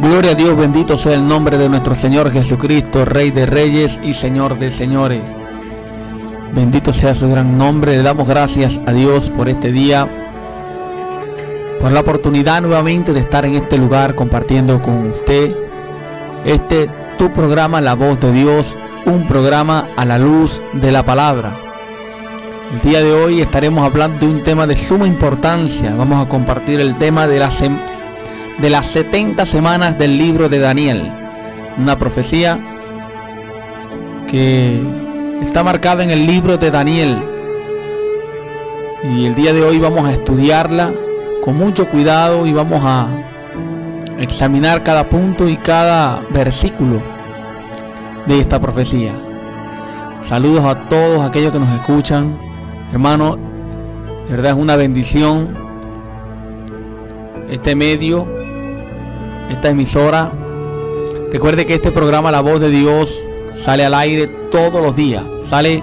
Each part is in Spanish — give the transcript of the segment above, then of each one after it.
Gloria a Dios, bendito sea el nombre de nuestro Señor Jesucristo, Rey de Reyes y Señor de Señores. Bendito sea su gran nombre. Le damos gracias a Dios por este día, por la oportunidad nuevamente de estar en este lugar compartiendo con usted tu programa La Voz de Dios, un programa a la luz de la palabra. El día de hoy estaremos hablando de un tema de suma importancia. Vamos a compartir el tema de las 70 semanas del libro de Daniel, una profecía que está marcada en el libro de Daniel, y el día de hoy vamos a estudiarla con mucho cuidado y vamos a examinar cada punto y cada versículo de esta profecía. Saludos a todos aquellos que nos escuchan, hermano. De verdad es una bendición este medio, esta emisora. Recuerde que este programa La Voz de Dios sale al aire todos los días. Sale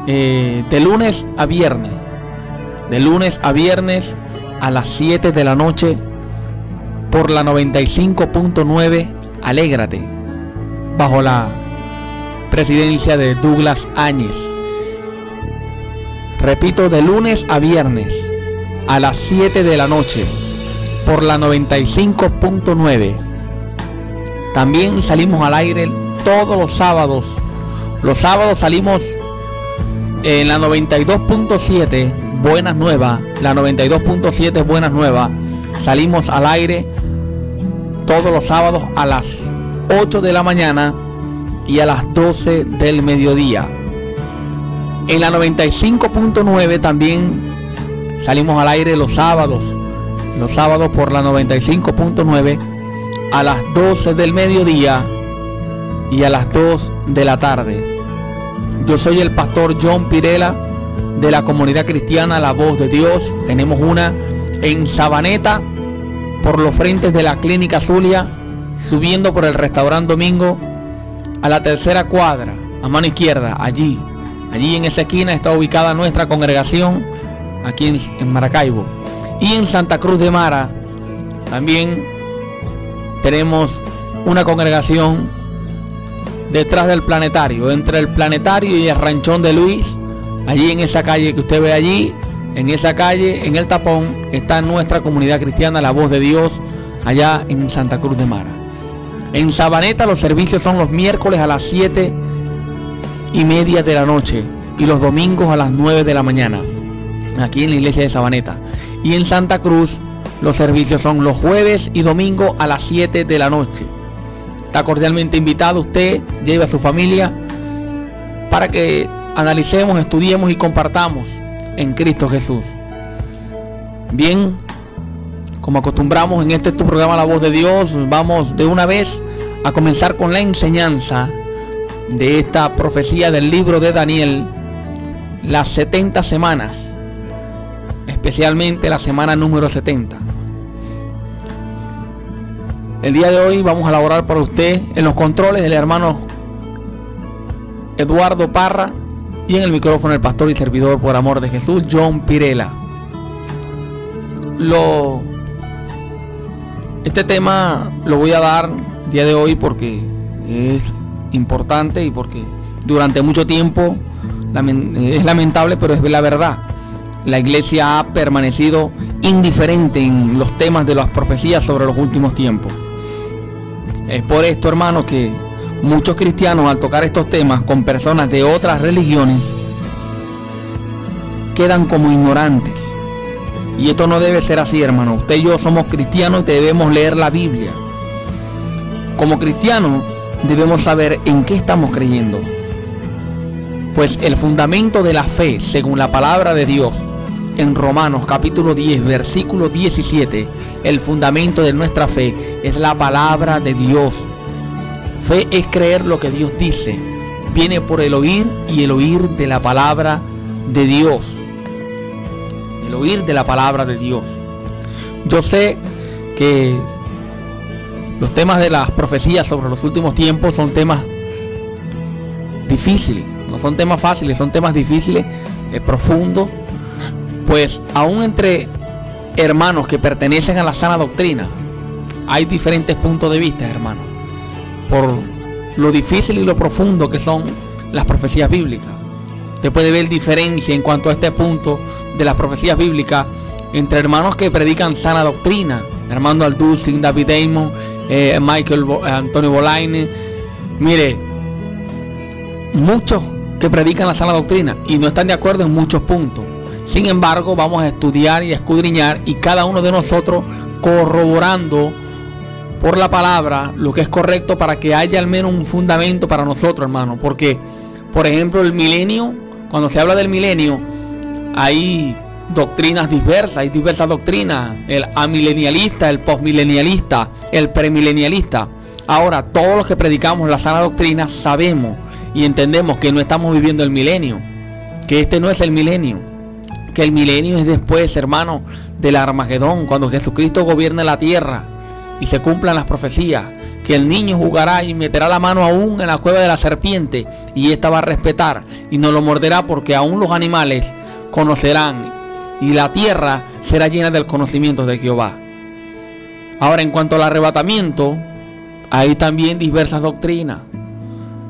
de lunes a viernes. De lunes a viernes a las 7 de la noche por la 95.9 Alégrate, bajo la presidencia de Douglas Áñez. Repito, de lunes a viernes a las 7 de la noche por la 95.9. También salimos al aire todos los sábados. Los sábados salimos en la 92.7 Buenas Nuevas. La 92.7 Buenas Nuevas. Salimos al aire todos los sábados a las 8 de la mañana y a las 12 del mediodía. En la 95.9 también salimos al aire los sábados por la 95.9 a las 12 del mediodía y a las 2 de la tarde. Yo soy el pastor John Pirela de la comunidad cristiana La Voz de Dios. Tenemos una en Sabaneta, por los frentes de la Clínica Zulia, subiendo por el restaurante Domingo a la tercera cuadra, a mano izquierda. Allí en esa esquina está ubicada nuestra congregación, aquí en Maracaibo. Y en Santa Cruz de Mara también tenemos una congregación detrás del planetario, entre el planetario y el ranchón de Luis. Allí en esa calle que usted ve allí, en esa calle, en el tapón, está nuestra comunidad cristiana La Voz de Dios, allá en Santa Cruz de Mara. En Sabaneta los servicios son los miércoles a las 7:30 de la noche y los domingos a las 9 de la mañana, aquí en la iglesia de Sabaneta. Y en Santa Cruz los servicios son los jueves y domingo a las 7 de la noche. Está cordialmente invitado usted, lleve a su familia para que analicemos, estudiemos y compartamos en Cristo Jesús. Bien, como acostumbramos en tu programa La Voz de Dios, vamos de una vez a comenzar con la enseñanza de esta profecía del libro de Daniel, las 70 semanas, especialmente la semana número 70. El día de hoy vamos a elaborar para usted en los controles el hermano Eduardo Parra, y en el micrófono el pastor y servidor por amor de Jesús, John Pirela. Este tema lo voy a dar el día de hoy porque es importante y porque durante mucho tiempo, es lamentable, pero es la verdad, la iglesia ha permanecido indiferente en los temas de las profecías sobre los últimos tiempos. Es por esto, hermanos, que muchos cristianos, al tocar estos temas con personas de otras religiones, quedan como ignorantes. Y esto no debe ser así, hermano. Usted y yo somos cristianos y debemos leer la Biblia. Como cristianos debemos saber en qué estamos creyendo. Pues el fundamento de la fe, según la palabra de Dios, en Romanos capítulo 10, versículo 17, el fundamento de nuestra fe es la palabra de Dios. Fe es creer lo que Dios dice. Viene por el oír, y el oír de la palabra de Dios. El oír de la palabra de Dios. Yo sé que los temas de las profecías sobre los últimos tiempos son temas difíciles. No son temas fáciles, son temas difíciles, profundos. Pues aún entre hermanos que pertenecen a la sana doctrina, hay diferentes puntos de vista, hermano, por lo difícil y lo profundo que son las profecías bíblicas. Usted puede ver diferencia en cuanto a este punto de las profecías bíblicas entre hermanos que predican sana doctrina, hermano Alducin, David Damon, Antonio Bolaine. Mire, muchos que predican la sana doctrina y no están de acuerdo en muchos puntos. Sin embargo, vamos a estudiar y a escudriñar, y cada uno de nosotros corroborando por la palabra lo que es correcto, para que haya al menos un fundamento para nosotros, hermano. Porque, por ejemplo, el milenio, cuando se habla del milenio, hay doctrinas diversas, hay diversas doctrinas: el amilenialista, el postmilenialista, el premilenialista. Ahora, todos los que predicamos la sana doctrina sabemos y entendemos que no estamos viviendo el milenio, que este no es el milenio, que el milenio es después, hermano, del Armagedón, cuando Jesucristo gobierne la tierra y se cumplan las profecías, que el niño jugará y meterá la mano aún en la cueva de la serpiente, y ésta va a respetar y no lo morderá, porque aún los animales conocerán, y la tierra será llena del conocimiento de Jehová. Ahora, en cuanto al arrebatamiento, hay también diversas doctrinas.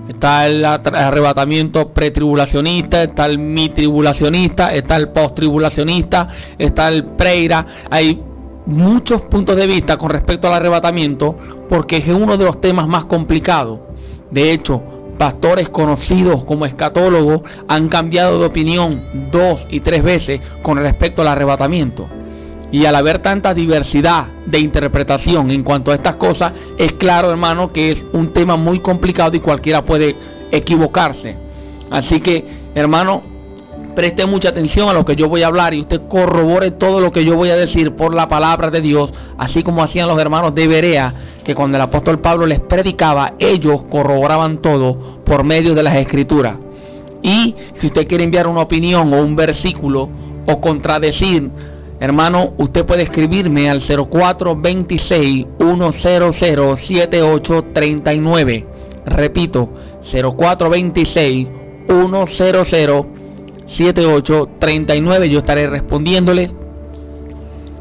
Está el arrebatamiento pretribulacionista, está el mitribulacionista, está el posttribulacionista, está el preira. Hay muchos puntos de vista con respecto al arrebatamiento, porque es uno de los temas más complicados. De hecho, pastores conocidos como escatólogos han cambiado de opinión 2 y 3 veces con respecto al arrebatamiento. Y al haber tanta diversidad de interpretación en cuanto a estas cosas, es claro, hermano, que es un tema muy complicado y cualquiera puede equivocarse. Así que, hermano, preste mucha atención a lo que yo voy a hablar, y usted corrobore todo lo que yo voy a decir por la palabra de Dios, así como hacían los hermanos de Berea, que cuando el apóstol Pablo les predicaba, ellos corroboraban todo por medio de las escrituras. Y si usted quiere enviar una opinión o un versículo o contradecir, hermano, usted puede escribirme al 0426-100-7839. Repito, 0426-100-7839. Yo estaré respondiéndole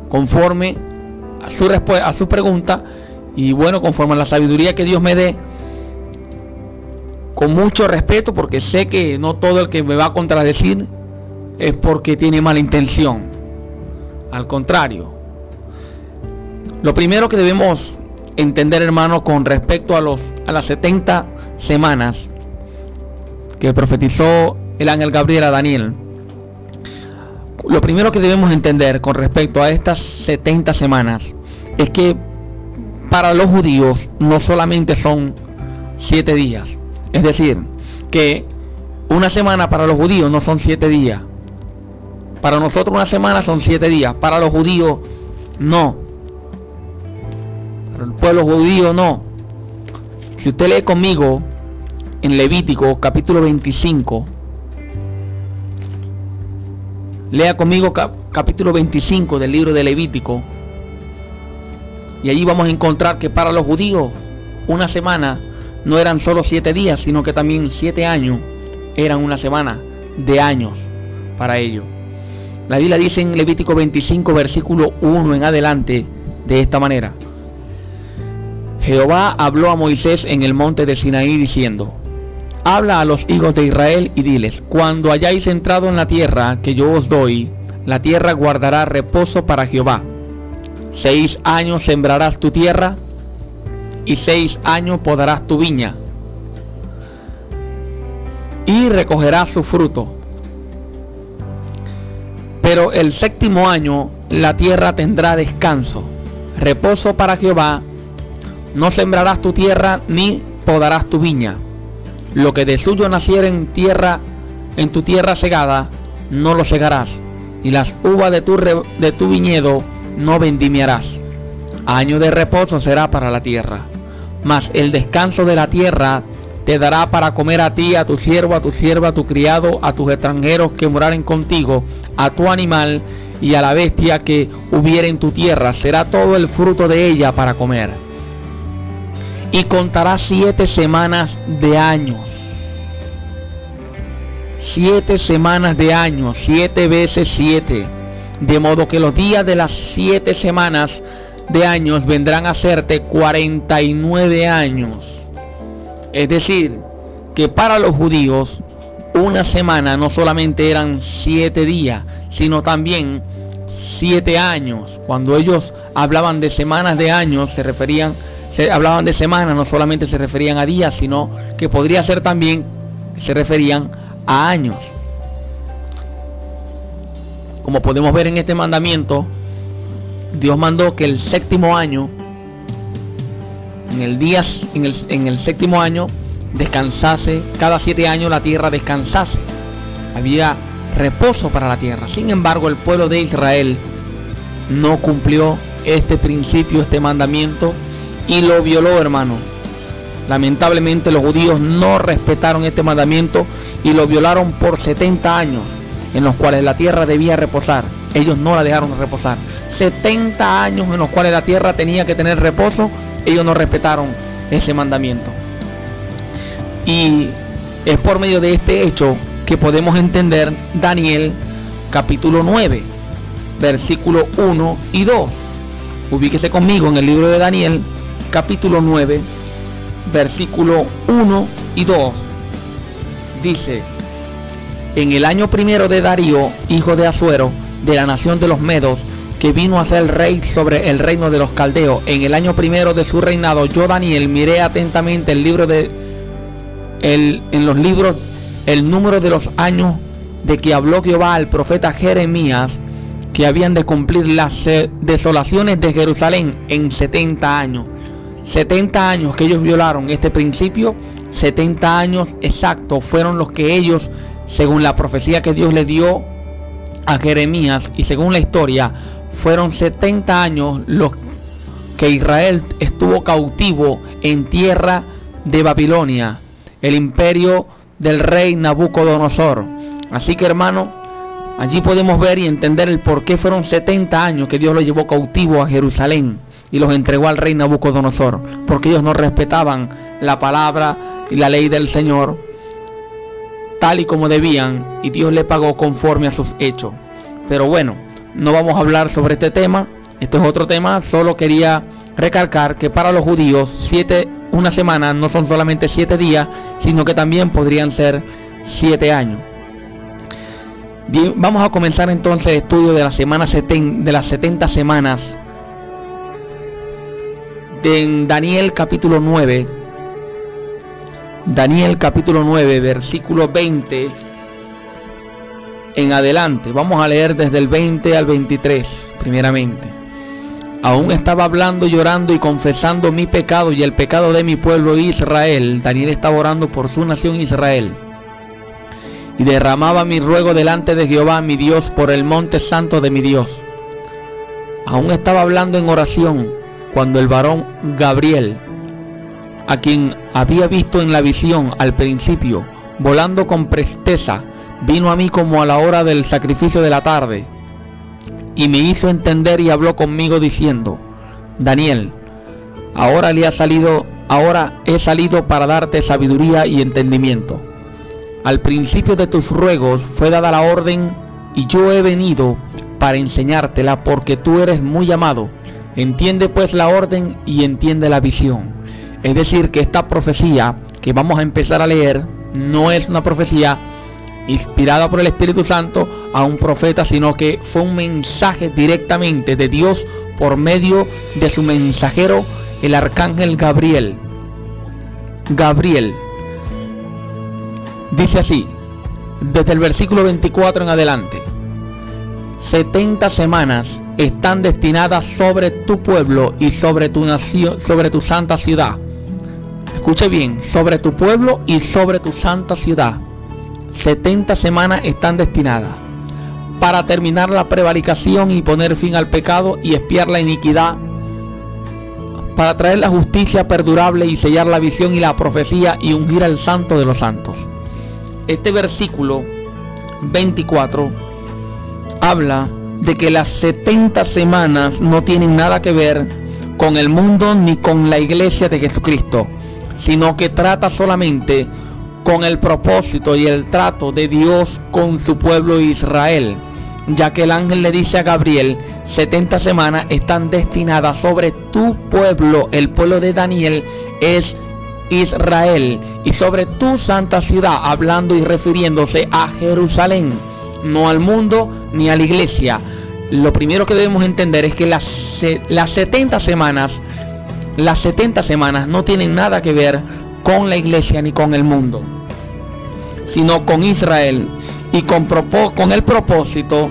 conforme a su pregunta, y bueno, conforme a la sabiduría que Dios me dé, con mucho respeto, porque sé que no todo el que me va a contradecir es porque tiene mala intención. Al contrario, lo primero que debemos entender, hermano, con respecto a las 70 semanas que profetizó el ángel Gabriel a Daniel, lo primero que debemos entender con respecto a estas 70 semanas es que para los judíos no solamente son 7 días. Es decir, que una semana para los judíos no son 7 días. Para nosotros una semana son 7 días. Para los judíos no. Para el pueblo judío no. Si usted lee conmigo en Levítico capítulo 25. Lea conmigo capítulo 25 del libro de Levítico. Y allí vamos a encontrar que para los judíos una semana no eran solo 7 días, sino que también 7 años eran una semana de años para ellos. La Biblia dice en Levítico 25 versículo 1 en adelante de esta manera: Jehová habló a Moisés en el monte de Sinaí diciendo: habla a los hijos de Israel y diles: cuando hayáis entrado en la tierra que yo os doy, la tierra guardará reposo para Jehová. 6 años sembrarás tu tierra, y 6 años podarás tu viña, y recogerás su fruto. Pero el 7º año la tierra tendrá descanso, reposo para Jehová. No sembrarás tu tierra ni podarás tu viña. Lo que de suyo naciere en tu tierra segada, no lo segarás, y las uvas de tu viñedo no vendimiarás. Año de reposo será para la tierra, mas el descanso de la tierra te dará para comer a ti, a tu siervo, a tu sierva, a tu criado, a tus extranjeros que moraren contigo, a tu animal y a la bestia que hubiere en tu tierra. Será todo el fruto de ella para comer. Y contarás 7 semanas de años. 7 semanas de años, 7 veces 7. De modo que los días de las 7 semanas de años vendrán a hacerte 49 años. Es decir, que para los judíos una semana no solamente eran 7 días, sino también 7 años. Cuando ellos hablaban de semanas de años, hablaban de semanas, no solamente se referían a días, sino que podría ser también, se referían a años. Como podemos ver en este mandamiento, Dios mandó que el séptimo año, en el séptimo año, descansase. Cada 7 años la tierra descansase. Había reposo para la tierra. Sin embargo, el pueblo de Israel no cumplió este principio, este mandamiento, y lo violó, hermano. Lamentablemente los judíos no respetaron este mandamiento y lo violaron por 70 años, en los cuales la tierra debía reposar. Ellos no la dejaron reposar. 70 años en los cuales la tierra tenía que tener reposo, ellos no respetaron ese mandamiento. Y es por medio de este hecho que podemos entender Daniel capítulo 9, versículo 1 y 2. Ubíquese conmigo en el libro de Daniel capítulo 9, versículo 1 y 2. Dice: en el año primero de Darío, hijo de Asuero, de la nación de los Medos, que vino a ser rey sobre el reino de los caldeos, en el año primero de su reinado, yo Daniel miré atentamente en los libros el número de los años de que habló Jehová al profeta Jeremías, que habían de cumplir las desolaciones de Jerusalén en 70 años. 70 años que ellos violaron este principio, 70 años exactos fueron los que ellos, según la profecía que Dios le dio a Jeremías y según la historia, fueron 70 años los que Israel estuvo cautivo en tierra de Babilonia, el imperio del rey Nabucodonosor. Así que, hermano, allí podemos ver y entender el por qué fueron 70 años que Dios los llevó cautivo a Jerusalén y los entregó al rey Nabucodonosor, porque ellos no respetaban la palabra y la ley del Señor tal y como debían, y Dios le pagó conforme a sus hechos. Pero bueno, no vamos a hablar sobre este tema. Este es otro tema. Solo quería recalcar que para los judíos una semana no son solamente 7 días, sino que también podrían ser 7 años. Bien, vamos a comenzar entonces el estudio de de las 70 semanas de Daniel capítulo 9. Daniel capítulo 9, versículo 20 en adelante. Vamos a leer desde el 20 al 23 primeramente. Aún estaba hablando, llorando y confesando mi pecado y el pecado de mi pueblo Israel. Daniel estaba orando por su nación Israel. Y derramaba mi ruego delante de Jehová mi Dios por el monte santo de mi Dios. Aún estaba hablando en oración cuando el varón Gabriel, a quien había visto en la visión al principio, volando con presteza, vino a mí como a la hora del sacrificio de la tarde, y me hizo entender y habló conmigo diciendo: Daniel, ahora he salido para darte sabiduría y entendimiento. Al principio de tus ruegos fue dada la orden, y yo he venido para enseñártela, porque tú eres muy amado. Entiende pues la orden y entiende la visión. Es decir, que esta profecía que vamos a empezar a leer no es una profecía inspirada por el Espíritu Santo a un profeta, sino que fue un mensaje directamente de Dios por medio de su mensajero, el arcángel Gabriel. Gabriel dice así, desde el versículo 24 en adelante: 70 semanas están destinadas sobre tu pueblo y sobre tu nación, sobre tu santa ciudad. Escuche bien, sobre tu pueblo y sobre tu santa ciudad. 70 semanas están destinadas para terminar la prevaricación y poner fin al pecado y expiar la iniquidad, para traer la justicia perdurable y sellar la visión y la profecía y ungir al santo de los santos. Este versículo 24 habla de que las 70 semanas no tienen nada que ver con el mundo ni con la iglesia de Jesucristo, sino que trata solamente con el propósito y el trato de Dios con su pueblo Israel, ya que el ángel le dice a Gabriel 70 semanas están destinadas sobre tu pueblo. El pueblo de Daniel es Israel, y sobre tu santa ciudad, hablando y refiriéndose a Jerusalén, no al mundo ni a la iglesia. Lo primero que debemos entender es que las 70 semanas no tienen nada que ver con la iglesia ni con el mundo, sino con Israel, y con el propósito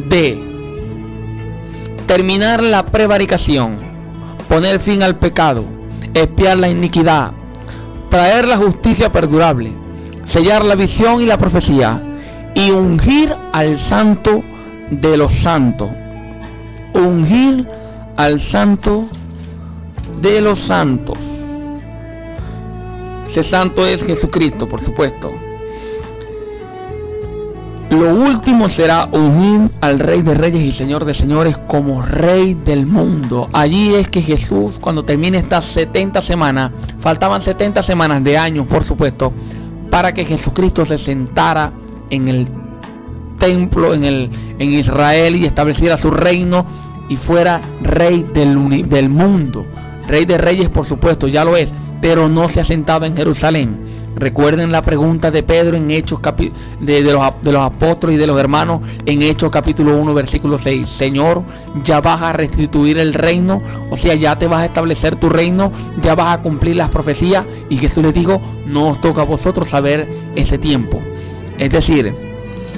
de terminar la prevaricación, poner fin al pecado, expiar la iniquidad, traer la justicia perdurable, sellar la visión y la profecía, y ungir al santo de los santos. Ungir al santo de los santos. Ese santo es Jesucristo, por supuesto. Lo último será ungir al Rey de Reyes y Señor de Señores como Rey del mundo. Allí es que Jesús, cuando termine estas 70 semanas, faltaban 70 semanas de años, por supuesto, para que Jesucristo se sentara en el templo, en Israel, y estableciera su reino y fuera Rey del mundo. Rey de Reyes, por supuesto, ya lo es, pero no se ha sentado en Jerusalén. Recuerden la pregunta de Pedro en Hechos de los apóstoles y de los hermanos en Hechos capítulo 1 versículo 6. Señor, ¿ya vas a restituir el reino? O sea, ¿ya te vas a establecer tu reino? ¿Ya vas a cumplir las profecías? Y Jesús les dijo, no os toca a vosotros saber ese tiempo. Es decir,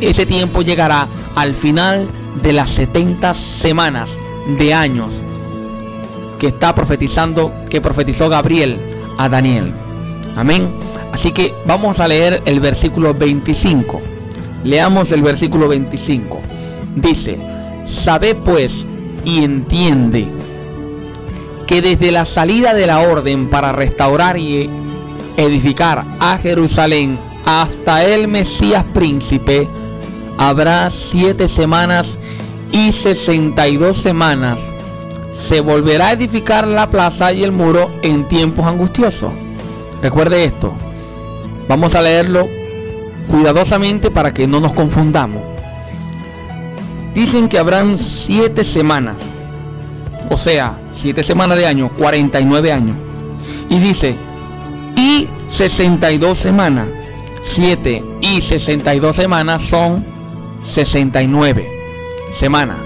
ese tiempo llegará al final de las 70 semanas de años que profetizó Gabriel a Daniel. Amén. Así que vamos a leer el versículo 25. Leamos el versículo 25. Dice: sabe pues y entiende que desde la salida de la orden para restaurar y edificar a Jerusalén hasta el Mesías príncipe habrá 7 semanas y 62 semanas. Se volverá a edificar la plaza y el muro en tiempos angustiosos. Recuerde esto. Vamos a leerlo cuidadosamente para que no nos confundamos. Dicen que habrán 7 semanas, o sea, 7 semanas de año, 49 años. Y dice, y 62 semanas. 7 y 62 semanas son 69 semanas.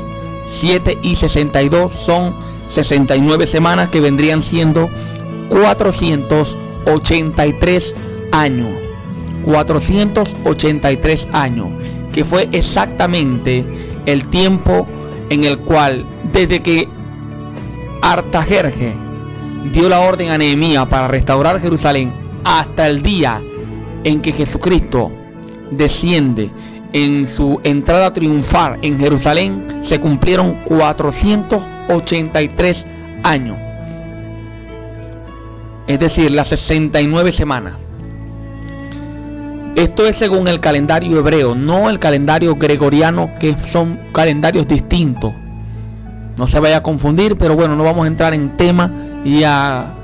7 y 62 son 69 semanas, que vendrían siendo 483 años. 483 años, que fue exactamente el tiempo en el cual, desde que Artajerjes dio la orden a Nehemías para restaurar Jerusalén hasta el día en que Jesucristo desciende en su entrada triunfal en Jerusalén, se cumplieron 483 años. Es decir, las 69 semanas. Esto es según el calendario hebreo, no el calendario gregoriano, que son calendarios distintos. No se vaya a confundir, pero bueno, no vamos a entrar en tema y a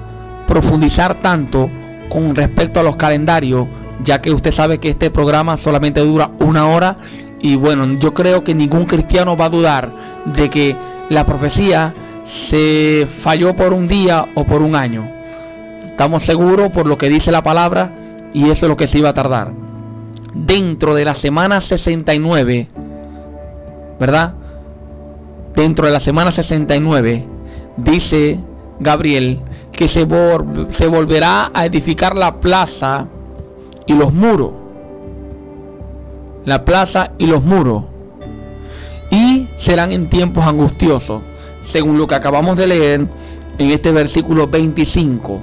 profundizar tanto con respecto a los calendarios, ya que usted sabe que este programa solamente dura 1 hora. Y bueno, yo creo que ningún cristiano va a dudar de que la profecía se falló por un día o por un año. Estamos seguros por lo que dice la palabra, y eso es lo que se iba a tardar. Dentro de la semana 69, ¿verdad? Dentro de la semana 69, dice Gabriel que se volverá a edificar la plaza y los muros. La plaza y los muros. Y serán en tiempos angustiosos, según lo que acabamos de leer en este versículo 25.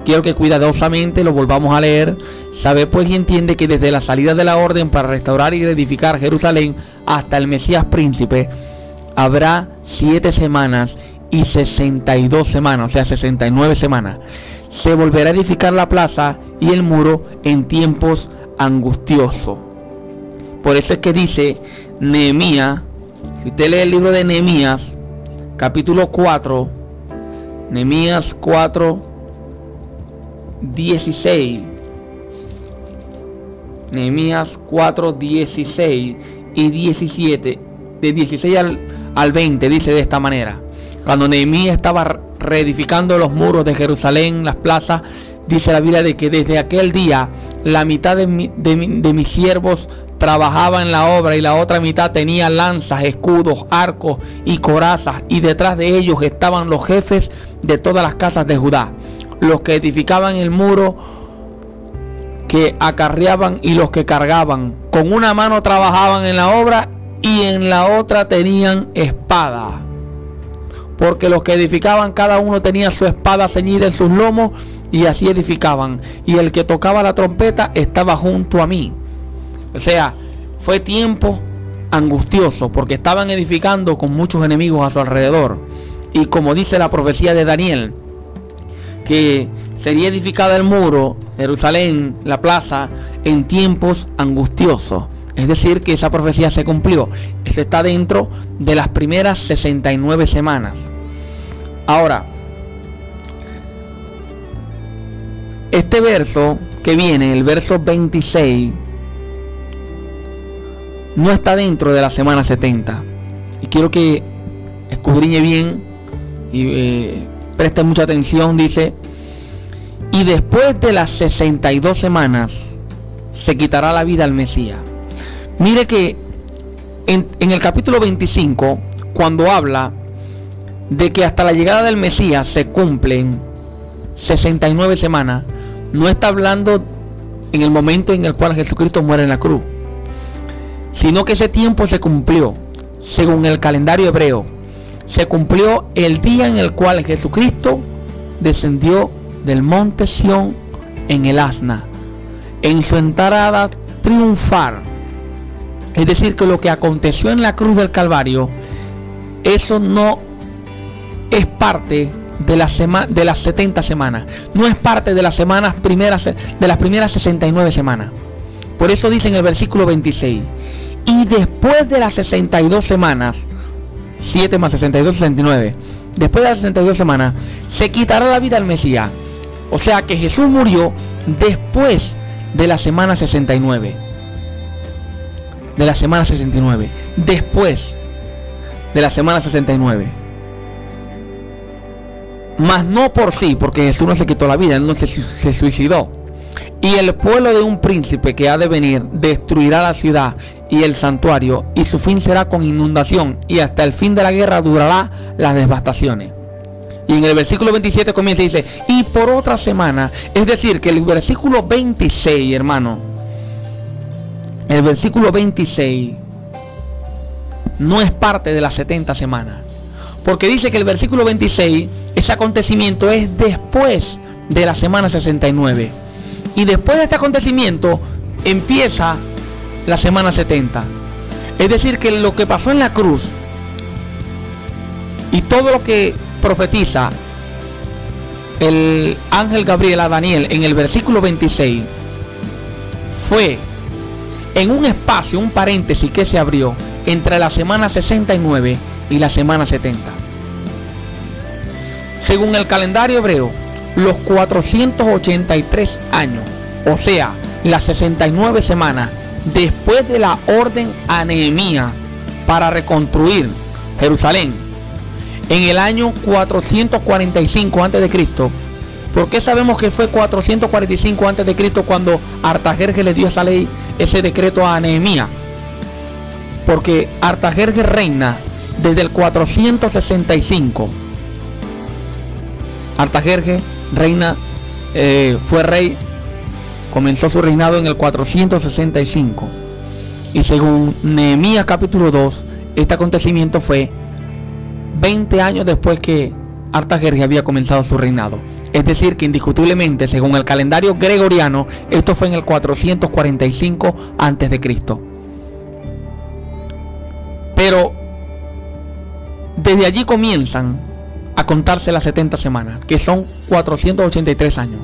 Quiero que cuidadosamente lo volvamos a leer. Sabe pues y entiende que desde la salida de la orden para restaurar y edificar Jerusalén hasta el Mesías príncipe habrá 7 semanas y 62 semanas, o sea 69 semanas. Se volverá a edificar la plaza y el muro en tiempos angustiosos. Por eso es que dice Nehemías, si usted lee el libro de Nehemías, capítulo 4, Nehemías 4, 16, Nehemías 4, 16 y 17 de 16 al 20 dice de esta manera: cuando Nehemías estaba reedificando los muros de Jerusalén, las plazas, dice la Biblia de que desde aquel día la mitad de mis siervos trabajaba en la obra y la otra mitad tenía lanzas, escudos, arcos y corazas, y detrás de ellos estaban los jefes de todas las casas de Judá, los que edificaban el muro, que acarreaban y los que cargaban. Con una mano trabajaban en la obra y en la otra tenían espada, porque los que edificaban cada uno tenía su espada ceñida en sus lomos, y así edificaban, y el que tocaba la trompeta estaba junto a mí. O sea, fue tiempo angustioso porque estaban edificando con muchos enemigos a su alrededor, y como dice la profecía de Daniel, que sería edificada el muro, Jerusalén, la plaza, en tiempos angustiosos. Es decir, que esa profecía se cumplió. Eso está dentro de las primeras 69 semanas. Ahora, este verso que viene, el verso 26, no está dentro de la semana 70. Y quiero que escudriñe bien y preste mucha atención. Dice: y después de las 62 semanas se quitará la vida al Mesías. Mire que en el capítulo 25, cuando habla de que hasta la llegada del Mesías se cumplen 69 semanas, no está hablando en el momento en el cual Jesucristo muere en la cruz, sino que ese tiempo se cumplió según el calendario hebreo. Se cumplió el día en el cual Jesucristo descendió del monte Sión en el asna, en su entrada triunfal. Es decir, que lo que aconteció en la cruz del Calvario, eso no es parte de las 70 semanas, no es parte de las semanas primeras, de las primeras 69 semanas. Por eso dice en el versículo 26: y después de las 62 semanas, 7 más 62, 69, después de las 62 semanas se quitará la vida al Mesías. O sea que Jesús murió después de la semana 69. De la semana 69. Después de la semana 69. Mas no por sí, porque Jesús no se quitó la vida, él no se suicidó. Y el pueblo de un príncipe que ha de venir destruirá la ciudad y el santuario, y su fin será con inundación, y hasta el fin de la guerra durará las devastaciones. Y en el versículo 27 comienza y dice: y por otra semana. Es decir, que el versículo 26, hermano, el versículo 26 no es parte de las 70 semanas, porque dice que el versículo 26, ese acontecimiento es después de la semana 69, y después de este acontecimiento empieza la semana 70. Es decir, que lo que pasó en la cruz y todo lo que profetiza el ángel Gabriel a Daniel en el versículo 26 fue en un espacio, un paréntesis que se abrió entre la semana 69 y la semana 70. Según el calendario hebreo, los 483 años, o sea, las 69 semanas después de la orden a Nehemías para reconstruir Jerusalén, en el año 445 a.C. ¿Por qué sabemos que fue 445 a.C. cuando Artajerjes le dio esa ley, ese decreto a Nehemías? Porque Artajerjes reina desde el 465. Artajerjes reina, fue rey, comenzó su reinado en el 465. Y según Nehemías capítulo 2, este acontecimiento fue 20 años después que Artajerjes había comenzado su reinado. Es decir, que indiscutiblemente, según el calendario gregoriano, esto fue en el 445 a.C. Pero desde allí comienzan a contarse las 70 semanas, que son 483 años.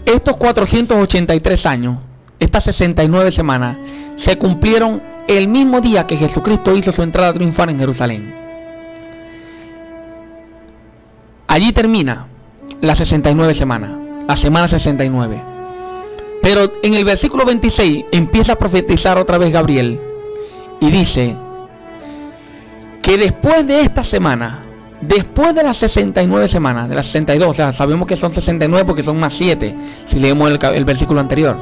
Estos 483 años, estas 69 semanas, se cumplieron el mismo día que Jesucristo hizo su entrada triunfal en Jerusalén. Allí termina las 69 semanas, la semana 69. Pero en el versículo 26 empieza a profetizar otra vez Gabriel Y dice que después de esta semana, después de las 69 semanas, de las 62, o sea, sabemos que son 69 porque son más 7, si leemos el versículo anterior.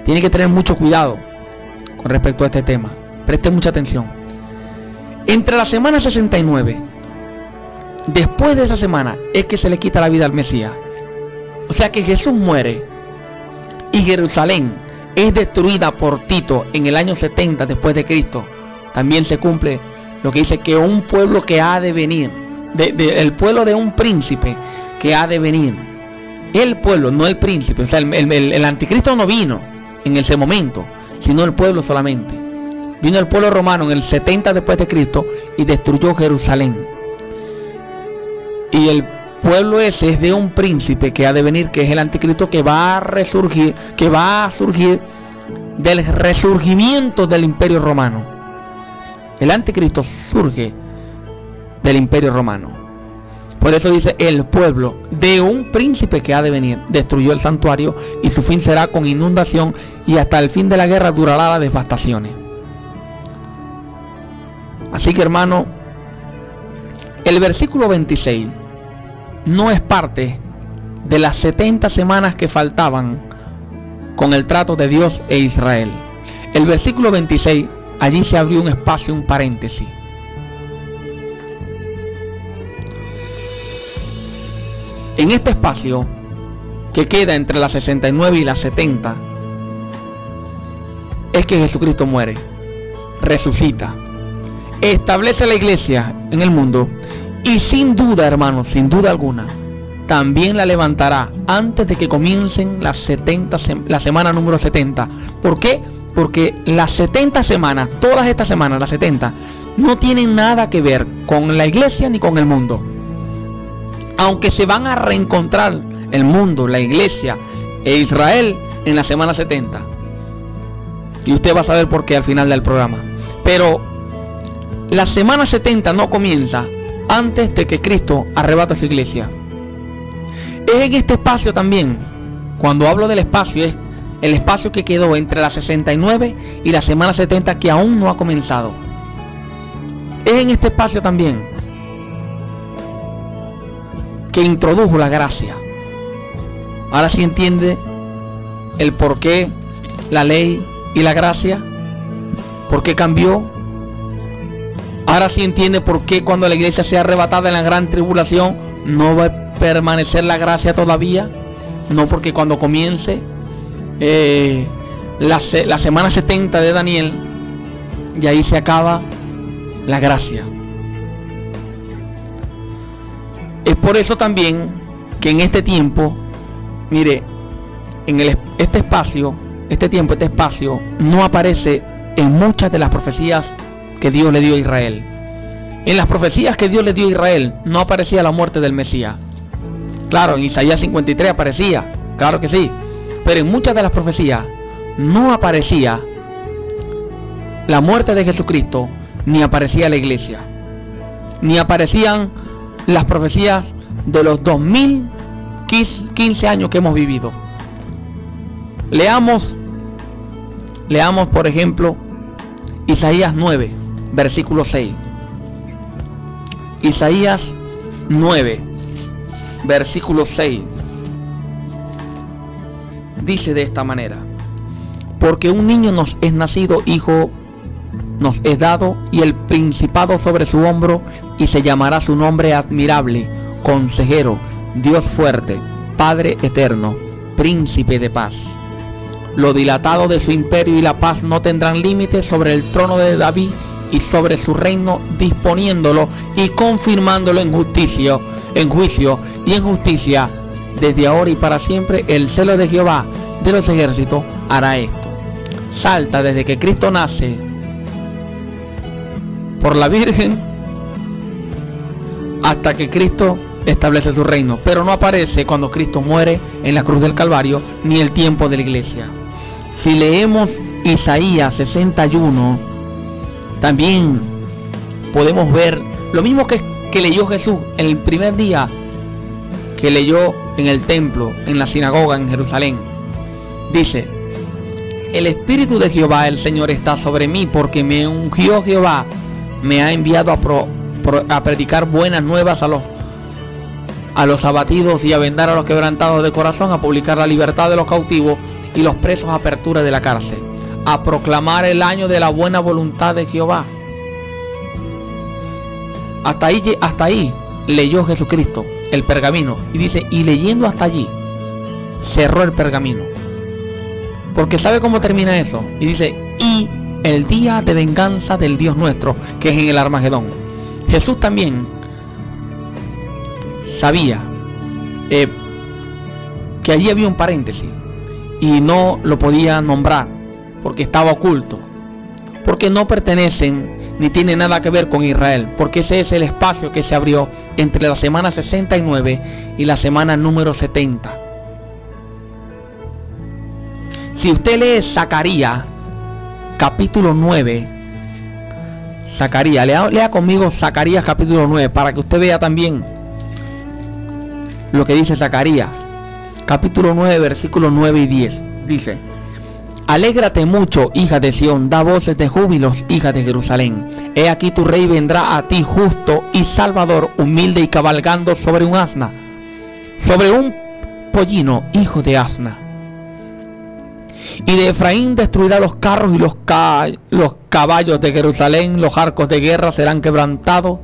Tiene que tener mucho cuidado con respecto a este tema. Preste mucha atención. Entre la semana 69, después de esa semana, es que se le quita la vida al Mesías. O sea que Jesús muere y Jerusalén es destruida por Tito en el año 70 después de Cristo. También se cumple lo que dice que un pueblo que ha de venir, el pueblo de un príncipe que ha de venir. El pueblo, no el príncipe. O sea, el anticristo no vino en ese momento, sino el pueblo solamente. Vino el pueblo romano en el 70 después de Cristo y destruyó Jerusalén. Y el pueblo ese es de un príncipe que ha de venir, que es el anticristo, que va a resurgir, que va a surgir del resurgimiento del imperio romano. El anticristo surge del imperio romano. Por eso dice el pueblo de un príncipe que ha de venir. Destruyó el santuario y su fin será con inundación, y hasta el fin de la guerra durará las devastaciones. Así que, hermano, el versículo 26 no es parte de las 70 semanas que faltaban con el trato de Dios e Israel. El versículo 26, allí se abrió un espacio, un paréntesis. En este espacio que queda entre las 69 y las 70 es que Jesucristo muere, resucita, establece la iglesia en el mundo y sin duda, hermanos, sin duda alguna, también la levantará antes de que comiencen la semana número 70. ¿Por qué? Porque las 70 semanas, todas estas semanas, las 70, no tienen nada que ver con la iglesia ni con el mundo. Aunque se van a reencontrar el mundo, la iglesia e Israel en la semana 70. Y usted va a saber por qué al final del programa. Pero la semana 70 no comienza antes de que Cristo arrebata su iglesia. Es en este espacio también, cuando hablo del espacio, es el espacio que quedó entre la 69 y la semana 70 que aún no ha comenzado. Es en este espacio también que introdujo la gracia. Ahora sí entiende el por qué la ley y la gracia, por qué cambió. Ahora sí entiende por qué cuando la iglesia sea arrebatada en la gran tribulación no va a permanecer la gracia todavía. No, porque cuando comience la semana 70 de Daniel, y ahí se acaba la gracia. Es por eso también que en este tiempo, mire, en este espacio no aparece en muchas de las profecías que Dios le dio a Israel. En las profecías que Dios le dio a Israel no aparecía la muerte del Mesías. Claro, en Isaías 53 aparecía, claro que sí, pero en muchas de las profecías no aparecía la muerte de Jesucristo, ni aparecía la iglesia, ni aparecían las profecías de los 2015 años que hemos vivido. Leamos por ejemplo Isaías 9, versículo 6. Isaías 9, versículo 6. Dice de esta manera: porque un niño nos es nacido, hijo nos es dado, y el principado sobre su hombro, y se llamará su nombre admirable, consejero, Dios fuerte, Padre eterno, príncipe de paz. Lo dilatado de su imperio y la paz no tendrán límites sobre el trono de David y sobre su reino, disponiéndolo y confirmándolo en juicio y en justicia desde ahora y para siempre. El celo de Jehová de los ejércitos hará esto. Salta desde que Cristo nace por la Virgen hasta que Cristo establece su reino, pero no aparece cuando Cristo muere en la cruz del Calvario, ni el tiempo de la iglesia. Si leemos Isaías 61, también podemos ver lo mismo que leyó Jesús en el primer día que leyó en el templo, en la sinagoga en Jerusalén. Dice: el Espíritu de Jehová, el Señor, está sobre mí, porque me ungió Jehová, me ha enviado a predicar buenas nuevas a los abatidos y a vendar a los quebrantados de corazón, a publicar la libertad de los cautivos y los presos a apertura de la cárcel, a proclamar el año de la buena voluntad de Jehová. Hasta ahí leyó Jesucristo el pergamino, y dice, y leyendo hasta allí cerró el pergamino, porque ¿sabe cómo termina eso? Y dice, y el día de venganza del Dios nuestro, que es en el Armagedón. Jesús también sabía que allí había un paréntesis y no lo podía nombrar porque estaba oculto, porque no pertenecen ni tiene nada que ver con Israel, porque ese es el espacio que se abrió entre la semana 69 y la semana número 70. Si usted lee Zacarías capítulo 9, Zacarías, lea conmigo Zacarías capítulo 9 para que usted vea también lo que dice Zacarías capítulo 9, versículos 9 y 10. Dice: alégrate mucho, hija de Sión, da voces de júbilos, hija de Jerusalén. He aquí tu rey vendrá a ti, justo y salvador, humilde y cabalgando sobre un asna, sobre un pollino, hijo de asna. Y de Efraín destruirá los carros y los caballos de Jerusalén, los arcos de guerra serán quebrantados,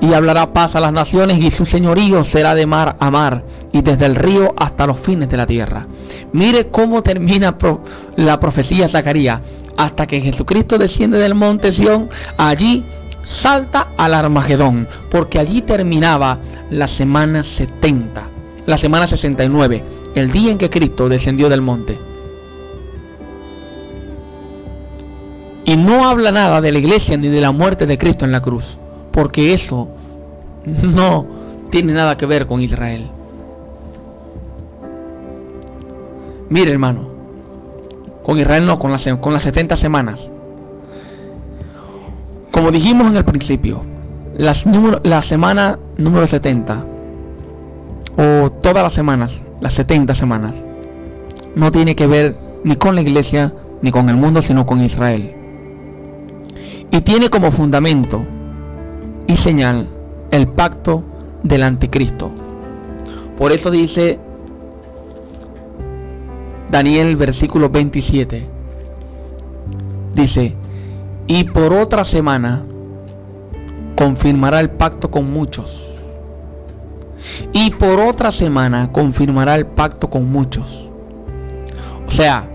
y hablará paz a las naciones, y su señorío será de mar a mar, y desde el río hasta los fines de la tierra. Mire cómo termina la profecía de Zacarías. Hasta que Jesucristo desciende del monte Sión, allí salta al Armagedón, porque allí terminaba la semana 70, la semana 69, el día en que Cristo descendió del monte. Y no habla nada de la iglesia ni de la muerte de Cristo en la cruz, porque eso no tiene nada que ver con Israel. Mire, hermano, con Israel no, con las 70 semanas. Como dijimos en el principio, la semana número 70, o todas las semanas, las 70 semanas, no tiene que ver ni con la iglesia ni con el mundo, sino con Israel. Y tiene como fundamento y señal el pacto del anticristo. Por eso dice Daniel versículo 27, dice: y por otra semana confirmará el pacto con muchos. Y por otra semana confirmará el pacto con muchos. O sea,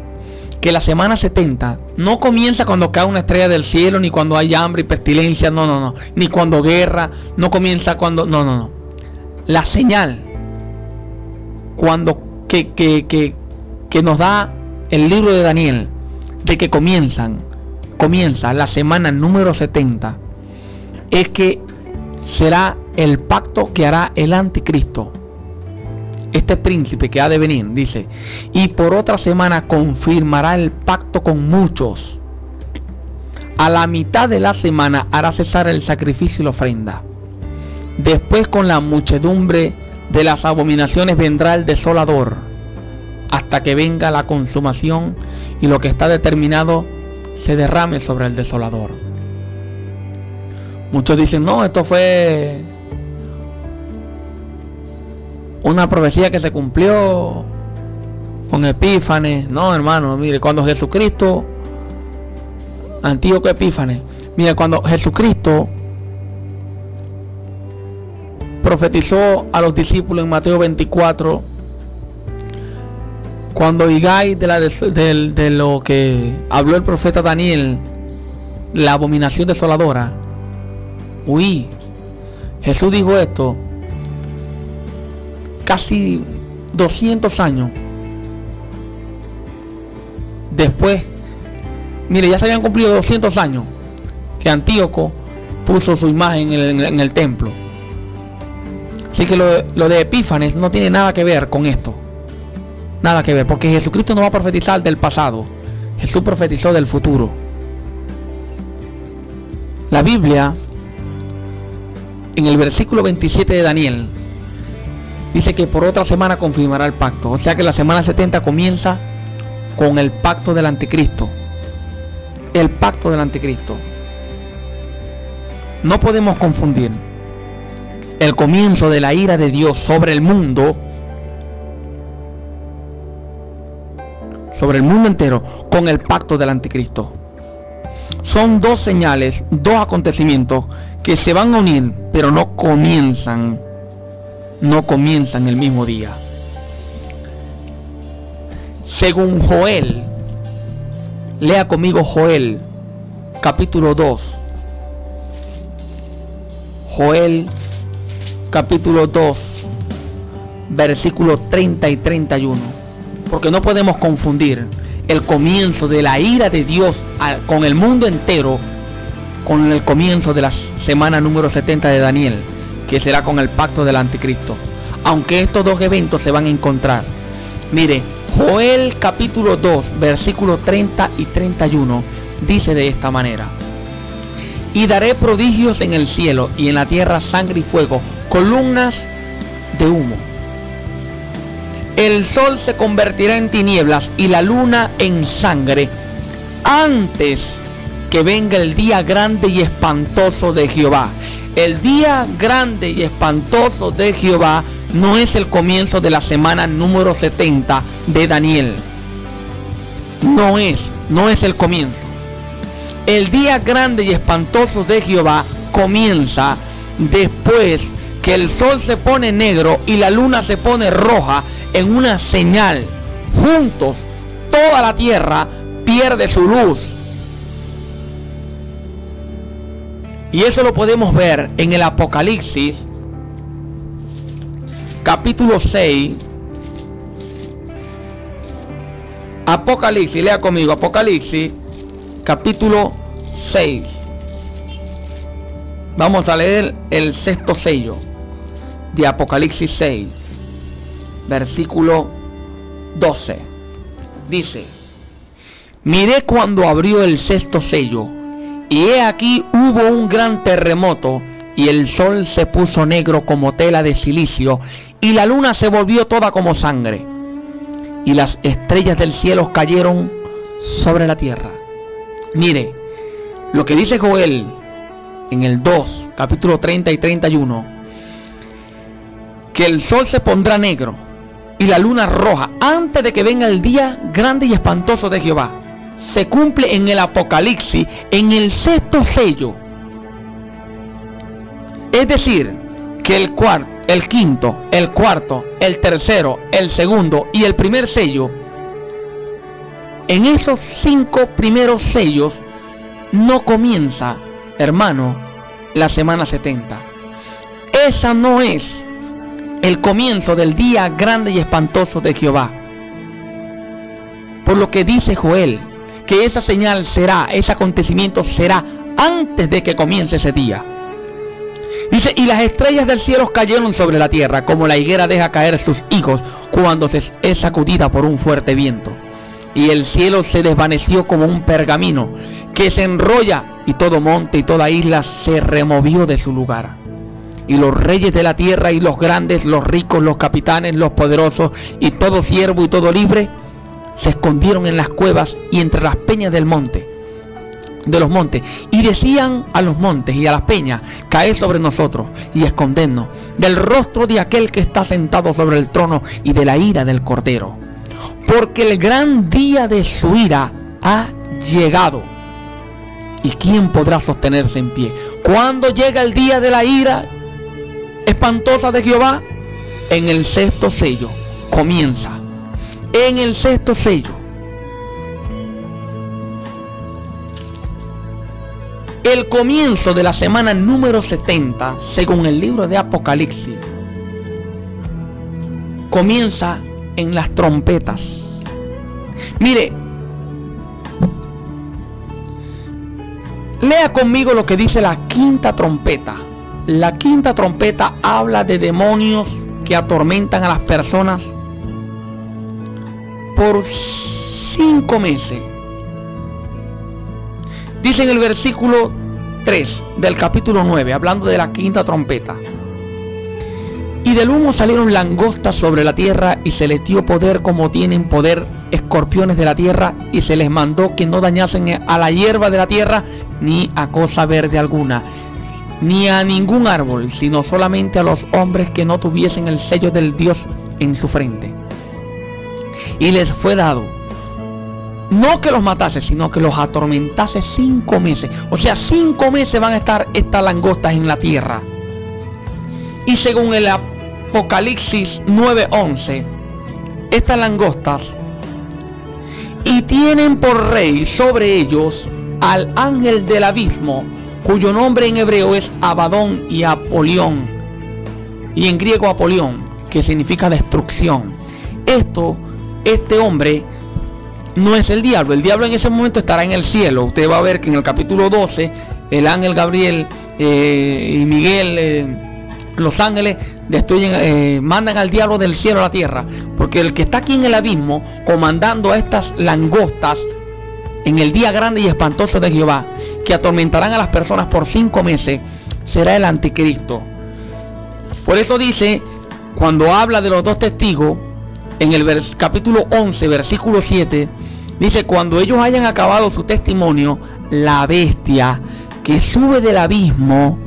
que la semana 70 no comienza cuando cae una estrella del cielo, ni cuando hay hambre y pestilencia, no, ni cuando guerra, no comienza cuando, no. La señal, cuando que nos da el libro de Daniel, de que comienza la semana número 70, es que será el pacto que hará el anticristo, este príncipe que ha de venir. Dice: y por otra semana confirmará el pacto con muchos. A la mitad de la semana hará cesar el sacrificio y la ofrenda. Después, con la muchedumbre de las abominaciones, vendrá el desolador, hasta que venga la consumación y lo que está determinado se derrame sobre el desolador. Muchos dicen: no, esto fue una profecía que se cumplió con Epífanes. No, hermano, mire, cuando Jesucristo, Antíoco Epífanes, mire, cuando Jesucristo profetizó a los discípulos en Mateo 24, cuando oigáis de lo que habló el profeta Daniel, la abominación desoladora, huí. Jesús dijo esto casi 200 años después. Mire, ya se habían cumplido 200 años que Antíoco puso su imagen en el templo. Así que lo de Epífanes no tiene nada que ver con esto. Nada que ver, porque Jesucristo no va a profetizar del pasado. Jesús profetizó del futuro. La Biblia, en el versículo 27 de Daniel, dice que por otra semana confirmará el pacto. O sea que la semana 70 comienza con el pacto del anticristo. El pacto del anticristo. No podemos confundir el comienzo de la ira de Dios sobre el mundo entero con el pacto del anticristo. Son dos señales, dos acontecimientos que se van a unir, pero no comienzan el mismo día. Según Joel, lea conmigo Joel capítulo 2. Joel capítulo 2, versículos 30 y 31. Porque no podemos confundir el comienzo de la ira de Dios con el mundo entero con el comienzo de la semana número 70 de Daniel, que será con el pacto del anticristo. Aunque estos dos eventos se van a encontrar. Mire, Joel capítulo 2, versículos 30 y 31 dice de esta manera: y daré prodigios en el cielo y en la tierra, sangre y fuego, columnas de humo. El sol se convertirá en tinieblas y la luna en sangre, antes que venga el día grande y espantoso de Jehová. El día grande y espantoso de Jehová no es el comienzo de la semana número 70 de Daniel. No es el comienzo. El día grande y espantoso de Jehová comienza después que el sol se pone negro y la luna se pone roja, en una señal. Juntos toda la tierra pierde su luz. Y eso lo podemos ver en el Apocalipsis capítulo 6. Apocalipsis, lea conmigo, Apocalipsis capítulo 6. Vamos a leer el sexto sello de Apocalipsis 6, versículo 12. Dice: miré cuando abrió el sexto sello, y he aquí hubo un gran terremoto, y el sol se puso negro como tela de silicio, y la luna se volvió toda como sangre, y las estrellas del cielo cayeron sobre la tierra. Mire, lo que dice Joel en el 2, capítulo 30 y 31, que el sol se pondrá negro y la luna roja antes de que venga el día grande y espantoso de Jehová, se cumple en el Apocalipsis, en el sexto sello. Es decir, que el quinto, el cuarto, el tercero, el segundo y el primer sello, en esos 5 primeros sellos no comienza, hermano, la semana 70. Esa no es el comienzo del día grande y espantoso de Jehová. Por lo que dice Joel, que esa señal será, ese acontecimiento será antes de que comience ese día. Dice: y las estrellas del cielo cayeron sobre la tierra, como la higuera deja caer sus higos cuando es sacudida por un fuerte viento. Y el cielo se desvaneció como un pergamino que se enrolla, y todo monte y toda isla se removió de su lugar. Y los reyes de la tierra y los grandes, los ricos, los capitanes, los poderosos y todo siervo y todo libre se escondieron en las cuevas y entre las peñas de los montes, y decían a los montes y a las peñas: caed sobre nosotros y escondednos del rostro de aquel que está sentado sobre el trono y de la ira del Cordero, porque el gran día de su ira ha llegado. ¿Y quién podrá sostenerse en pie? ¿Cuándo llega el día de la ira espantosa de Jehová? En el sexto sello comienza. En el sexto sello. El comienzo de la semana número 70, según el libro de Apocalipsis, comienza en las trompetas. Mire, lea conmigo lo que dice la quinta trompeta. La quinta trompeta habla de demonios que atormentan a las personas por 5 meses. Dice en el versículo 3 del capítulo 9, hablando de la quinta trompeta: y del humo salieron langostas sobre la tierra, y se les dio poder como tienen poder escorpiones de la tierra, y se les mandó que no dañasen a la hierba de la tierra, ni a cosa verde alguna, ni a ningún árbol, sino solamente a los hombres que no tuviesen el sello del Dios en su frente. Y les fue dado, no que los matase, sino que los atormentase 5 meses. O sea, 5 meses van a estar estas langostas en la tierra. Y según el Apocalipsis 9:11, estas langostas, y tienen por rey sobre ellos al ángel del abismo, cuyo nombre en hebreo es Abadón y Apolión, y en griego Apolión, que significa destrucción. Este hombre no es el diablo. El diablo en ese momento estará en el cielo. Usted va a ver que en el capítulo 12 el ángel Gabriel y Miguel, los ángeles destruyen, mandan al diablo del cielo a la tierra, porque el que está aquí en el abismo comandando a estas langostas en el día grande y espantoso de Jehová, que atormentarán a las personas por 5 meses, será el anticristo. Por eso dice, cuando habla de los 2 testigos, en el capítulo 11 versículo 7, dice: cuando ellos hayan acabado su testimonio, la bestia que sube del abismo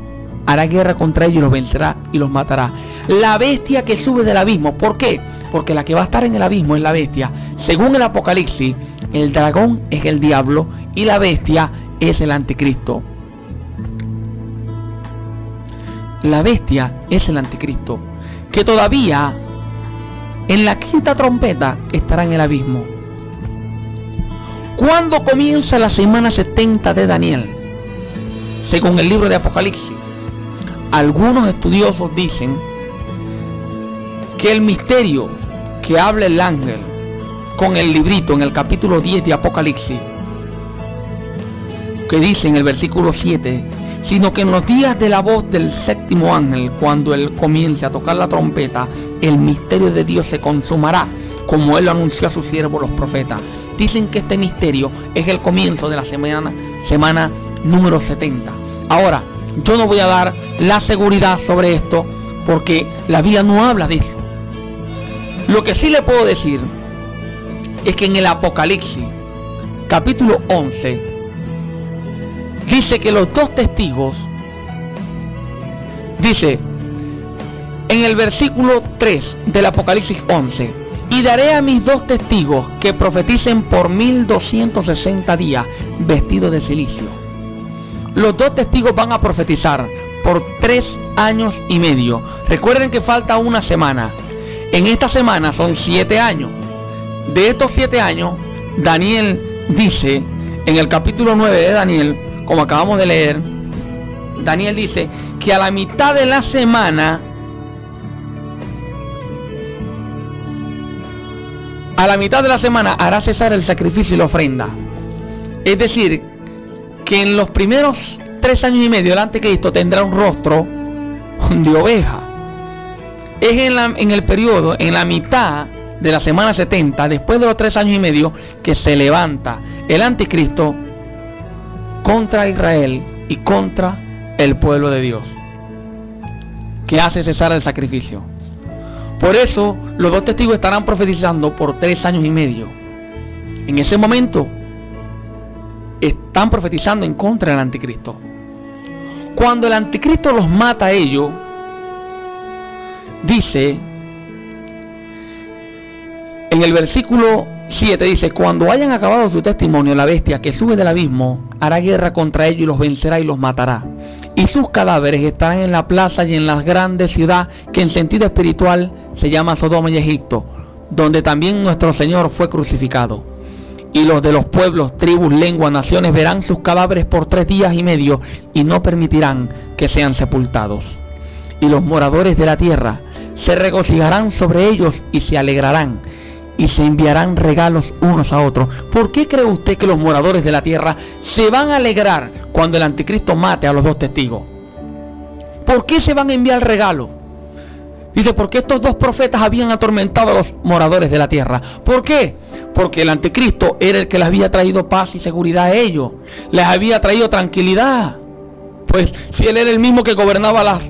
hará guerra contra ellos y los vencerá y los matará. La bestia que sube del abismo. ¿Por qué? Porque la que va a estar en el abismo es la bestia. Según el Apocalipsis, el dragón es el diablo y la bestia es el anticristo. La bestia es el anticristo, que todavía en la 5ª trompeta estará en el abismo. ¿Cuándo comienza la semana 70 de Daniel? Según el libro de Apocalipsis, algunos estudiosos dicen que el misterio que habla el ángel con el librito en el capítulo 10 de Apocalipsis, que dice en el versículo 7, sino que en los días de la voz del 7º ángel, cuando él comience a tocar la trompeta, el misterio de Dios se consumará, como él lo anunció a sus siervos los profetas. Dicen que este misterio es el comienzo de la semana número 70. Ahora, yo no voy a dar la seguridad sobre esto, porque la Biblia no habla de eso. Lo que sí le puedo decir es que en el Apocalipsis capítulo 11 dice que los 2 testigos, dice en el versículo 3 del Apocalipsis 11: y daré a mis 2 testigos que profeticen por 1260 días vestidos de cilicio. Los 2 testigos van a profetizar por 3 años y medio. Recuerden que falta una semana. En esta semana son 7 años. De estos 7 años, Daniel dice, en el capítulo 9 de Daniel, como acabamos de leer, Daniel dice que a la mitad de la semana, hará cesar el sacrificio y la ofrenda. Es decir, que en los primeros 3 años y medio el anticristo tendrá un rostro de oveja. Es en el periodo, en la mitad de la semana 70, después de los 3 años y medio, que se levanta el anticristo contra Israel y contra el pueblo de Dios, que hace cesar el sacrificio. Por eso los 2 testigos estarán profetizando por 3 años y medio. En ese momento están profetizando en contra del anticristo. Cuando el anticristo los mata a ellos, dice en el versículo 7, dice: cuando hayan acabado su testimonio, la bestia que sube del abismo hará guerra contra ellos y los vencerá y los matará. Y sus cadáveres estarán en la plaza y en las grandes ciudades, que en sentido espiritual se llama Sodoma y Egipto, donde también nuestro Señor fue crucificado. Y los de los pueblos, tribus, lenguas, naciones verán sus cadáveres por 3 días y medio y no permitirán que sean sepultados. Y los moradores de la tierra se regocijarán sobre ellos y se alegrarán y se enviarán regalos unos a otros. ¿Por qué cree usted que los moradores de la tierra se van a alegrar cuando el anticristo mate a los 2 testigos? ¿Por qué se van a enviar regalos? Dice, porque estos 2 profetas habían atormentado a los moradores de la tierra. ¿Por qué? Porque el anticristo era el que les había traído paz y seguridad a ellos. Les había traído tranquilidad. Pues si él era el mismo que gobernaba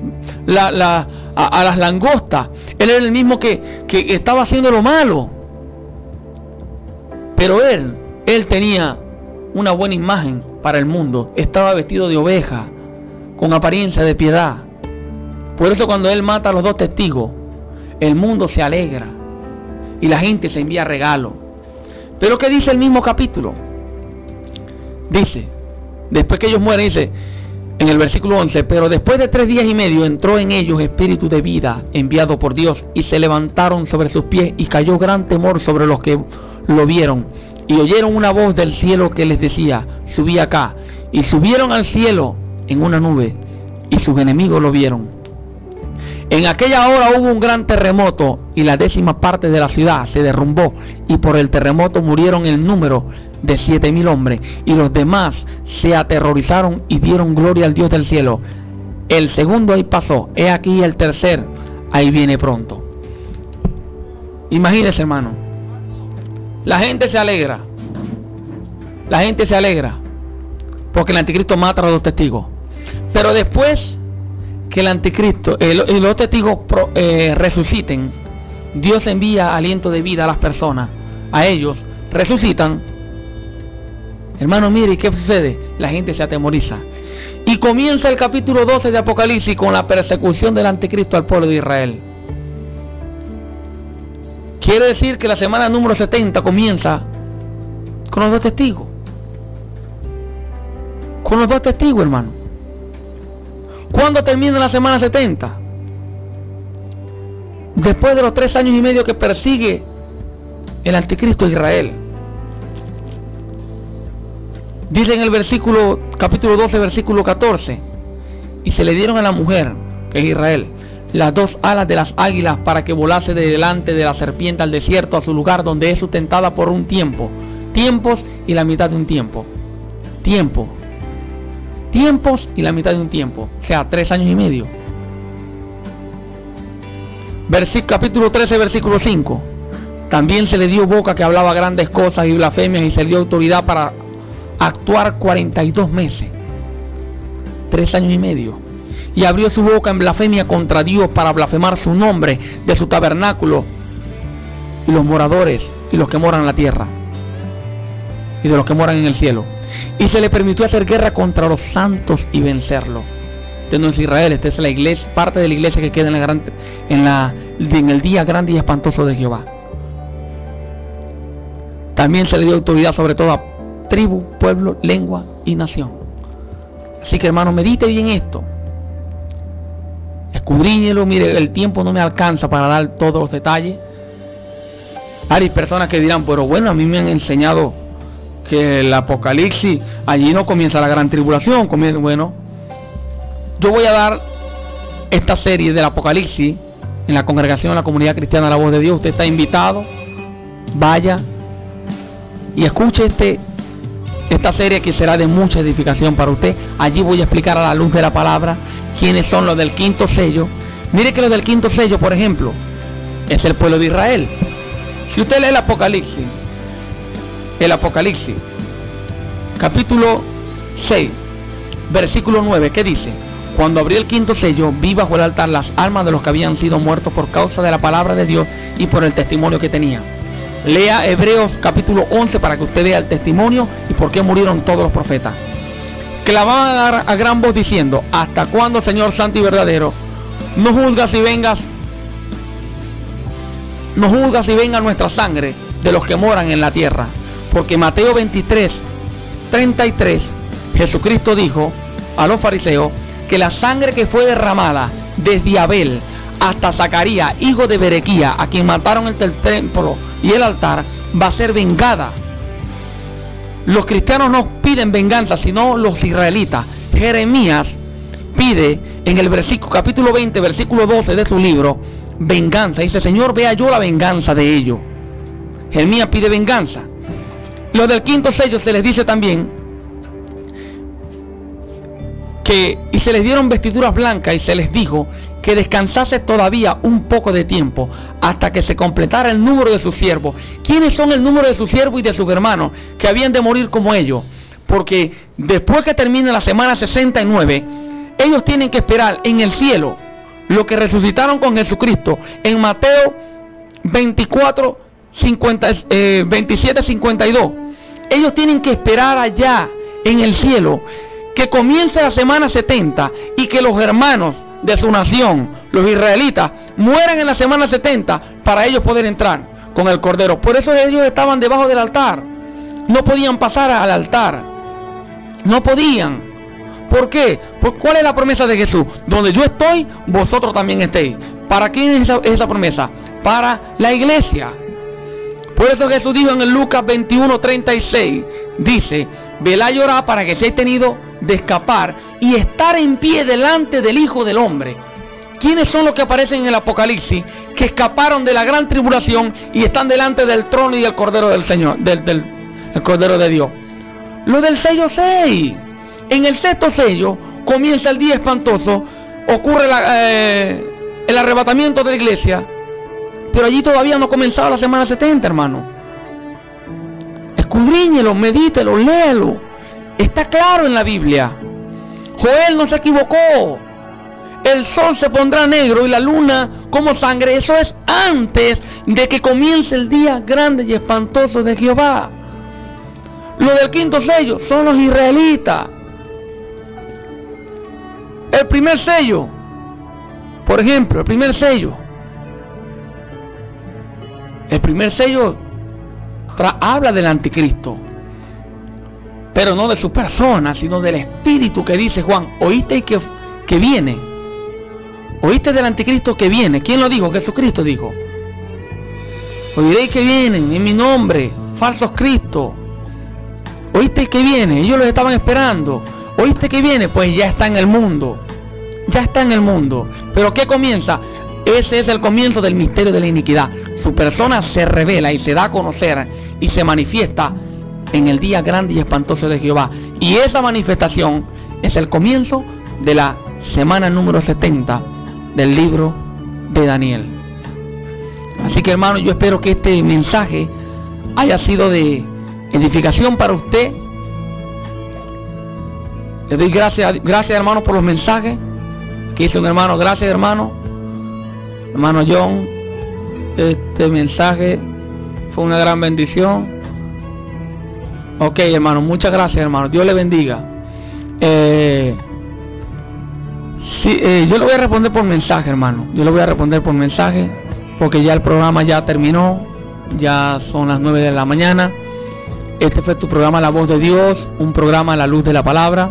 a las langostas. Él era el mismo que estaba haciendo lo malo. Pero él tenía una buena imagen para el mundo. Estaba vestido de oveja, con apariencia de piedad. Por eso cuando él mata a los 2 testigos, el mundo se alegra y la gente se envía regalos. Pero ¿qué dice el mismo capítulo? Dice, después que ellos mueren, dice en el versículo 11, pero después de 3 días y medio entró en ellos espíritu de vida enviado por Dios, y se levantaron sobre sus pies, y cayó gran temor sobre los que lo vieron, y oyeron una voz del cielo que les decía, subí acá, y subieron al cielo en una nube, y sus enemigos lo vieron. En aquella hora hubo un gran terremoto, y la 10ª parte de la ciudad se derrumbó, y por el terremoto murieron el número de 7,000 hombres, y los demás se aterrorizaron y dieron gloria al Dios del cielo. El segundo ahí pasó, he aquí el tercer ahí viene pronto. Imagínense, hermano, la gente se alegra, porque el anticristo mata a los 2 testigos, pero después que el anticristo y los testigos resuciten, Dios envía aliento de vida a las personas, a ellos resucitan. Hermano, mire, ¿y qué sucede? La gente se atemoriza. Y comienza el capítulo 12 de Apocalipsis con la persecución del anticristo al pueblo de Israel. Quiere decir que la semana número 70 comienza con los 2 testigos. Con los 2 testigos, hermano. ¿Cuándo termina la semana 70? Después de los 3 años y medio que persigue el anticristo a Israel. Dice en el capítulo 12, versículo 14, y se le dieron a la mujer, que es Israel, las 2 alas de las águilas para que volase de delante de la serpiente al desierto, a su lugar donde es sustentada por un tiempo, tiempos y la mitad de un tiempo. Tiempos y la mitad de un tiempo, o sea, 3 años y medio. Capítulo 13, versículo 5. También se le dio boca que hablaba grandes cosas y blasfemias, y se le dio autoridad para actuar 42 meses, 3 años y medio, y abrió su boca en blasfemia contra Dios para blasfemar su nombre de su tabernáculo y los moradores y los que moran en la tierra y de los que moran en el cielo, y se le permitió hacer guerra contra los santos y vencerlo. Este no es Israel, esta es la iglesia, parte de la iglesia que queda en el día grande y espantoso de Jehová. También se le dio autoridad sobre toda tribu, pueblo, lengua y nación. Así que, hermano, medite bien esto, escudriñelo. Mire, el tiempo no me alcanza para dar todos los detalles. Hay personas que dirán, pero bueno, a mí me han enseñado que el Apocalipsis, allí no comienza la gran tribulación, bueno, yo voy a dar esta serie del Apocalipsis en la congregación, en la comunidad cristiana La Voz de Dios. Usted está invitado, vaya y escuche esta serie, que será de mucha edificación para usted. Allí voy a explicar a la luz de la palabra quiénes son los del 5º sello. Mire que los del 5º sello, por ejemplo, es el pueblo de Israel. Si usted lee el Apocalipsis, capítulo 6, versículo 9, ¿qué dice? Cuando abrió el 5º sello, vi bajo el altar las almas de los que habían sido muertos por causa de la palabra de Dios y por el testimonio que tenían. Lea Hebreos capítulo 11 para que usted vea el testimonio y por qué murieron todos los profetas. Clamaban a gran voz diciendo, ¿hasta cuándo, Señor santo y verdadero, no juzgas y venga nuestra sangre de los que moran en la tierra? Porque Mateo 23, 33, Jesucristo dijo a los fariseos que la sangre que fue derramada desde Abel hasta Zacarías, hijo de Berequía, a quien mataron el templo y el altar, va a ser vengada. Los cristianos no piden venganza, sino los israelitas. Jeremías pide en el capítulo 20, versículo 12 de su libro, venganza. Dice, Señor, vea yo la venganza de ellos. Jeremías pide venganza. Los del 5º sello se les dice también y se les dieron vestiduras blancas, y se les dijo que descansase todavía un poco de tiempo hasta que se completara el número de sus siervos. ¿Quiénes son el número de sus siervos y de sus hermanos que habían de morir como ellos? Porque después que termine la semana 69, ellos tienen que esperar en el cielo los que resucitaron con Jesucristo, en Mateo 27:52, ellos tienen que esperar allá en el cielo que comience la semana 70 y que los hermanos de su nación, los israelitas, mueran en la semana 70 para ellos poder entrar con el Cordero. Por eso ellos estaban debajo del altar, no podían pasar al altar, no podían. ¿Por qué? ¿Cuál es la promesa de Jesús? Donde yo estoy, vosotros también estéis. ¿Para quién es esa promesa? Para la iglesia. Por eso Jesús dijo en el Lucas 21:36, dice: velad y orad para que seáis tenidos de escapar y estar en pie delante del Hijo del Hombre. ¿Quiénes son los que aparecen en el Apocalipsis, que escaparon de la gran tribulación y están delante del trono y del Cordero del Señor, el Cordero de Dios? Lo del sello 6. En el sexto sello comienza el día espantoso, ocurre el arrebatamiento de la iglesia, pero allí todavía no ha comenzado la semana 70, hermano. Escudriñelo, medítelo, léelo. Está claro en la Biblia. Joel no se equivocó. El sol se pondrá negro y la luna como sangre. Eso es antes de que comience el día grande y espantoso de Jehová. Lo del quinto sello son los israelitas. El primer sello, por ejemplo, el primer sello habla del anticristo, pero no de su persona, sino del espíritu, que dice Juan: oíste que viene, oíste del anticristo que viene. ¿Quién lo dijo? Jesucristo dijo: oiréis que vienen en mi nombre falsos cristos. Oíste que viene, ellos los estaban esperando. ¿Oíste que viene? Pues ya está en el mundo. Ya está en el mundo. ¿Pero qué comienza? Ese es el comienzo del misterio de la iniquidad. Su persona se revela y se da a conocer y se manifiesta en el día grande y espantoso de Jehová. Y esa manifestación es el comienzo de la semana número 70 del libro de Daniel. Así que, hermano, yo espero que este mensaje haya sido de edificación para usted. Le doy gracias, hermano, por los mensajes. Aquí dice un hermano: gracias, hermano John, este mensaje fue una gran bendición. Ok, hermano, muchas gracias, hermano, Dios le bendiga. Yo le voy a responder por mensaje, hermano. Yo le voy a responder por mensaje, porque ya el programa ya terminó. Ya son las 9 de la mañana. Este fue tu programa La Voz de Dios, un programa a la luz de la palabra.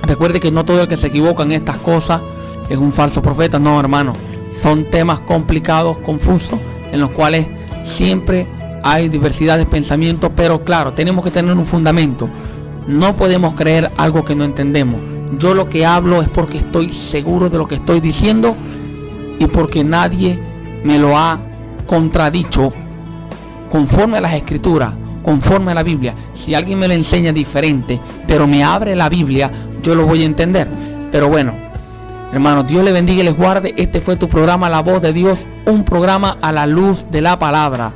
Recuerde que no todo el que se equivoca en estas cosas es un falso profeta. No, hermano, son temas complicados, confusos, en los cuales siempre hay diversidad de pensamientos, pero claro, tenemos que tener un fundamento. No podemos creer algo que no entendemos. Yo lo que hablo es porque estoy seguro de lo que estoy diciendo y porque nadie me lo ha contradicho conforme a las escrituras, conforme a la Biblia. Si alguien me lo enseña diferente, pero me abre la Biblia, yo lo voy a entender. Pero bueno, hermanos, Dios le bendiga y les guarde. Este fue tu programa La Voz de Dios, un programa a la luz de la palabra.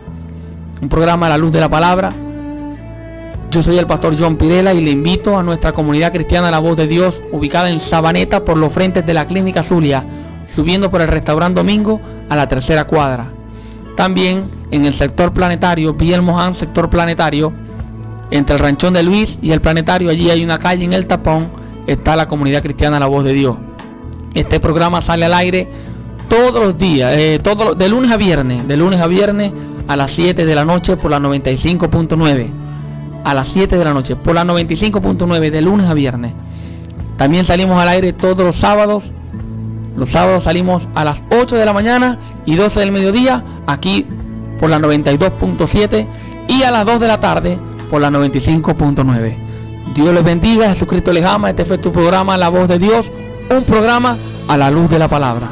Un programa a la luz de la palabra. Yo soy el pastor John Pirela y le invito a nuestra comunidad cristiana La Voz de Dios, ubicada en Sabaneta, por los frentes de la Clínica Zulia, subiendo por el restaurante Domingo a la tercera cuadra. También en el sector planetario, Villa El Moján, sector planetario, entre el Ranchón de Luis y el planetario, allí hay una calle en el tapón, está la comunidad cristiana La Voz de Dios. Este programa sale al aire todos los días, de lunes a viernes a las 7 de la noche por la 95.9. A las 7 de la noche por la 95.9, de lunes a viernes. También salimos al aire todos los sábados. Los sábados salimos a las 8 de la mañana y 12 del mediodía, aquí por la 92.7, y a las 2 de la tarde por la 95.9. Dios les bendiga, Jesucristo les ama. Este fue tu programa La Voz de Dios, un programa a la luz de la palabra.